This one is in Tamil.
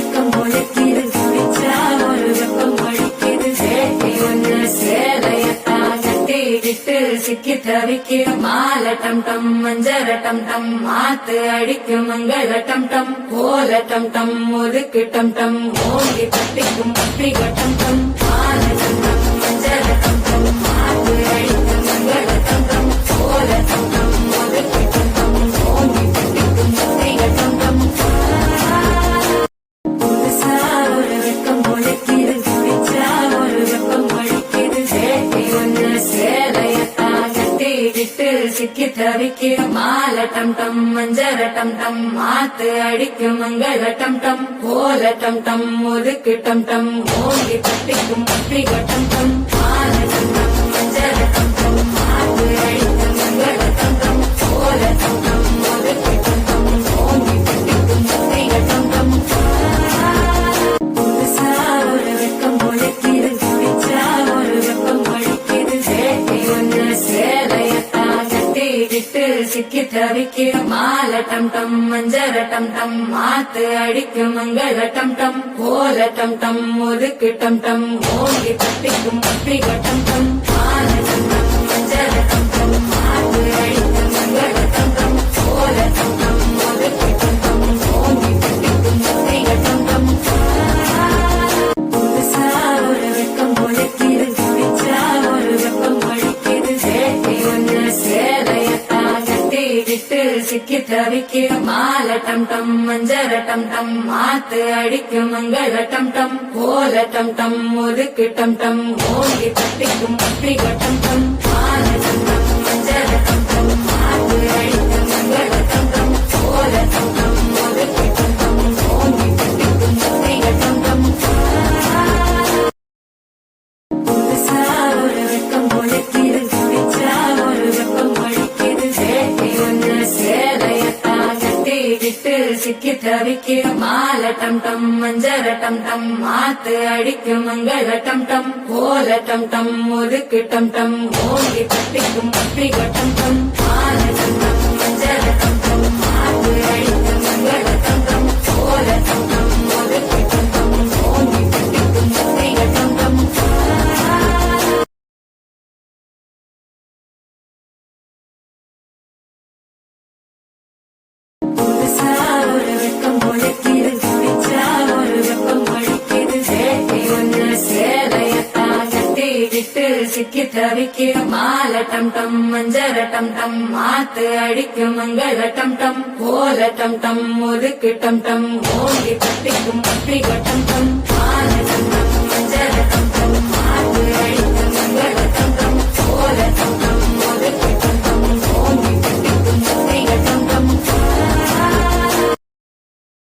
வெக்கம் ஒழிக்குது குடிச்சா ஒரு வெப்பம் ஒழிக்குது சேட்டை ஒன்று சேலையத்தான் கட்டிக்கிட்டு சிக்கி தவிக்கும் மாலை டம் டம் மஞ்சர டம் டம் மாத்து அடிக்கும் மங்கள டம் டம் ஓல டம் டம் ஒதுக்கு டம் டம் ஓங்கி தட்டிக்கும் பத்திரிக டம் டம் மாலை டம் டம் மஞ்சர டம் டம் மாத்து அடிக்கும் மங்கள டம் டம் ஓல டம் டம் ஒதுக்கு டம் டம் ஓங்கி தட்டிக்கும் பத்திரிக டம் டம் புதுசா ஒரு வெக்கம் ஒழிக்குது குடிச்சா ஒரு வெப்பம் ஒழிக்குது சேட்டை ஒன்று சேலையத்தான் கட்டிக்கிட்டு சிக்கி தவிக்கும் மாலை டம் டம் மஞ்சர டம் டம் மாத்து அடிக்கும் மங்கள டம் டம் ஓல டம் டம் ஒதுக்கு டம் டம் ஓங்கி தட்டிக்கும் பத்திரிக டம் டம் மாலை டம் டம் மஞ்சர டம் டம் மாத்து அடிக்கும் மங்கள டம் டம் ஓல டம் டம் ஒதுக்கு டம் டம் ஓங்கி தட்டிக்கும் பத்திரிக டம் டம் புதுசா ஒரு வெக்கம் ஒழிக்குது குடிச்சா ஒரு வெப்பம் ஒழிக்குது சேட்டை ஒன்று சேலையத்தான் கட்டிக்கிட்டு சிக்கி தவிக்கும் மாலை டம் டம் மஞ்சர டம் டம் மாத்து அடிக்கும் மங்கள டம் டம் ஓல டம் டம் ஒதுக்கு டம் டம் ஓங்கி தட்டிக்கும் பத்திரிக டம் டம் மாலை டம் டம் மஞ்சர டம் டம் மாத்து அடிக்கும் மங்கள டம் டம் ஓல டம் டம் ஒதுக்கு டம் டம் ஓங்கி தட்டிக்கும் பத்திரிக டம் டம் புதுசா ஒரு வெக்கம் ஒழிக்குது குடிச்சா ஒரு வெப்பம் ஒழிக்குது சேட்டை ஒன்று சேலையத்தான் கட்டிக்கிட்டு சிக்கி தவிக்கும் மாலை டம் டம் மஞ்சர டம் டம் மாத்து அடிக்கும் மங்கள டம் டம் ஓல டம் டம் ஒதுக்கு டம் டம் ஓங்கி தட்டிக்கும் பத்திரிக டம் டம் மாலை டம் டம் மஞ்சர டம் டம் மாத்து அடிக்கும் மங்கள டம் டம் ஓல டம் டம் ஒதுக்கு டம் டம் ஓங்கி தட்டிக்கும் பத்திரிக டம் டம் புதுசா ஒரு வெக்கம் ஒழிக்குது குடிச்சா ஒரு வெப்பம் ஒழிக்குது சேட்டை ஒன்று சேலையத்தான் கட்டிக்கிட்டு சிக்கி தவிக்கும் மாலை டம் டம் மஞ்சர டம் டம் மாத்து அடிக்கும் மங்கள டம் டம் ஓல டம் டம் ஒதுக்கு டம் டம் ஓங்கி தட்டிக்கும் பத்திரிக டம் டம் மாலை டம் டம் மஞ்சர டம் டம் மாத்து அடிக்கும் மங்கள டம் டம் ஓல டம் டம் ஒதுக்கு டம் டம் ஓங்கி தட்டிக்கும் பத்திரிக டம் டம் புதுசா ஒரு வெக்கம் ஒழிக்குது குடிச்சா ஒரு வெப்பம் ஒழிக்குது சேட்டை ஒன்று சேலையத்தான் கட்டிக்கிட்டு சிக்கி தவிக்கும் மாலை டம் டம் மஞ்சர டம் டம் மாத்து அடிக்கும் மங்கள டம் டம் ஓல டம் டம் ஒதுக்கு டம் டம் ஓங்கி தட்டிக்கும் பத்திரிக டம் டம்